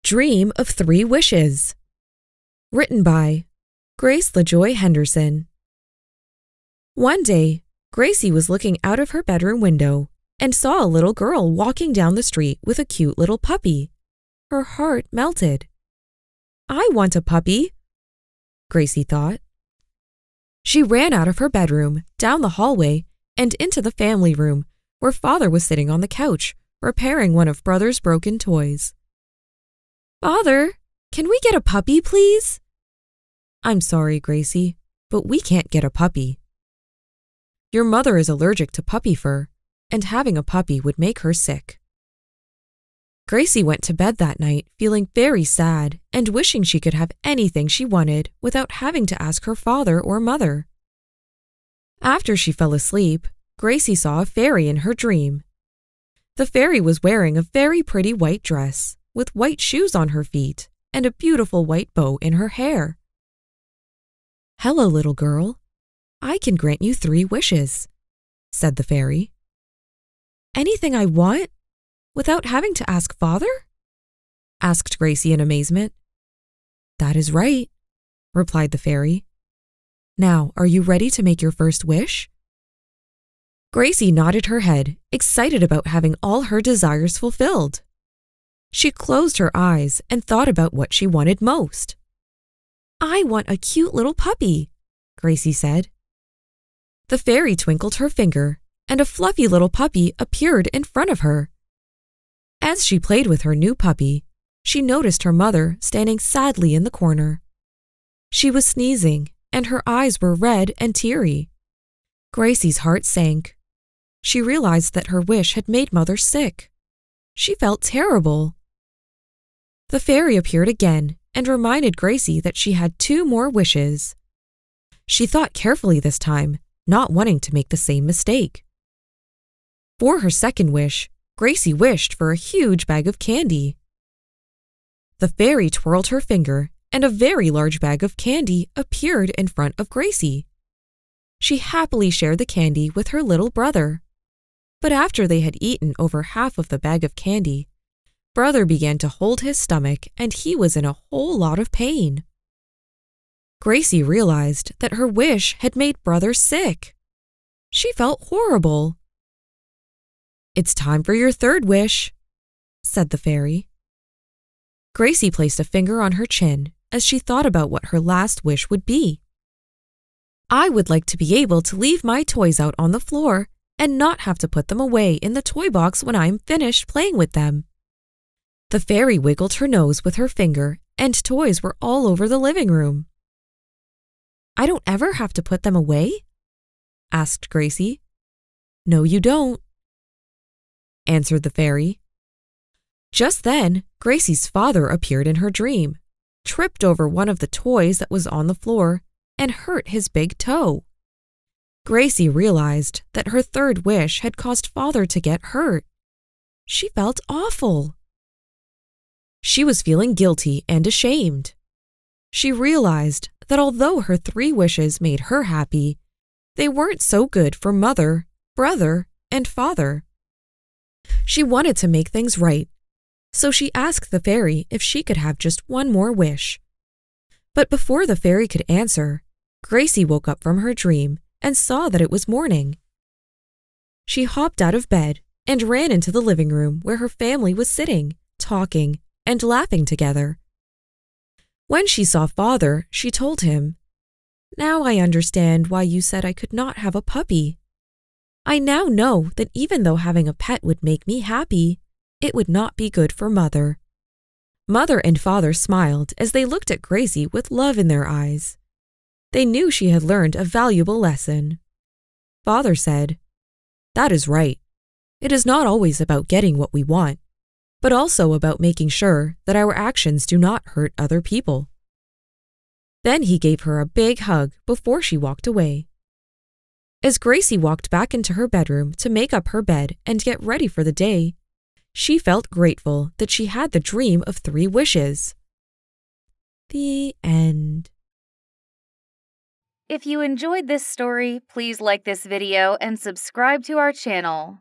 Dream of Three Wishes. Written by LaJoy Henderson. One day, Gracie was looking out of her bedroom window and saw a little girl walking down the street with a cute little puppy. Her heart melted. "I want a puppy," Gracie thought. She ran out of her bedroom, down the hallway, and into the family room, where Father was sitting on the couch, repairing one of Brother's broken toys. "Father, can we get a puppy, please?" "I'm sorry, Gracie, but we can't get a puppy. Your mother is allergic to puppy fur, and having a puppy would make her sick." Gracie went to bed that night feeling very sad and wishing she could have anything she wanted without having to ask her father or mother. After she fell asleep, Gracie saw a fairy in her dream. The fairy was wearing a very pretty white dress, with white shoes on her feet and a beautiful white bow in her hair. "Hello, little girl. I can grant you 3 wishes," said the fairy. "Anything I want? Without having to ask Father?" asked Gracie in amazement. "That is right," replied the fairy. "Now, are you ready to make your first wish?" Gracie nodded her head, excited about having all her desires fulfilled. She closed her eyes and thought about what she wanted most. "I want a cute little puppy," Gracie said. The fairy twinkled her finger, and a fluffy little puppy appeared in front of her. As she played with her new puppy, she noticed her mother standing sadly in the corner. She was sneezing, and her eyes were red and teary. Gracie's heart sank. She realized that her wish had made Mother sick. She felt terrible. The fairy appeared again and reminded Gracie that she had 2 more wishes. She thought carefully this time, not wanting to make the same mistake. For her second wish, Gracie wished for a huge bag of candy. The fairy twirled her finger, and a very large bag of candy appeared in front of Gracie. She happily shared the candy with her little brother. But after they had eaten over half of the bag of candy, Brother began to hold his stomach and he was in a whole lot of pain. Gracie realized that her wish had made Brother sick. She felt horrible. "It's time for your 3rd wish," said the fairy. Gracie placed a finger on her chin as she thought about what her last wish would be. "I would like to be able to leave my toys out on the floor and not have to put them away in the toy box when I'm finished playing with them." The fairy wiggled her nose with her finger, and toys were all over the living room. "I don't ever have to put them away?" asked Gracie. "No, you don't," answered the fairy. Just then, Gracie's father appeared in her dream, tripped over one of the toys that was on the floor, and hurt his big toe. Gracie realized that her 3rd wish had caused Father to get hurt. She felt awful. She was feeling guilty and ashamed. She realized that although her 3 wishes made her happy, they weren't so good for Mother, Brother, and Father. She wanted to make things right, so she asked the fairy if she could have just 1 more wish. But before the fairy could answer, Gracie woke up from her dream and saw that it was morning. She hopped out of bed and ran into the living room where her family was sitting, talking, and laughing together. When she saw Father, she told him, "Now I understand why you said I could not have a puppy. I now know that even though having a pet would make me happy, it would not be good for Mother." Mother and Father smiled as they looked at Gracie with love in their eyes. They knew she had learned a valuable lesson. Father said, "That is right. It is not always about getting what we want, but also about making sure that our actions do not hurt other people." Then he gave her a big hug before she walked away. As Gracie walked back into her bedroom to make up her bed and get ready for the day, she felt grateful that she had the dream of 3 wishes. The end. If you enjoyed this story, please like this video and subscribe to our channel.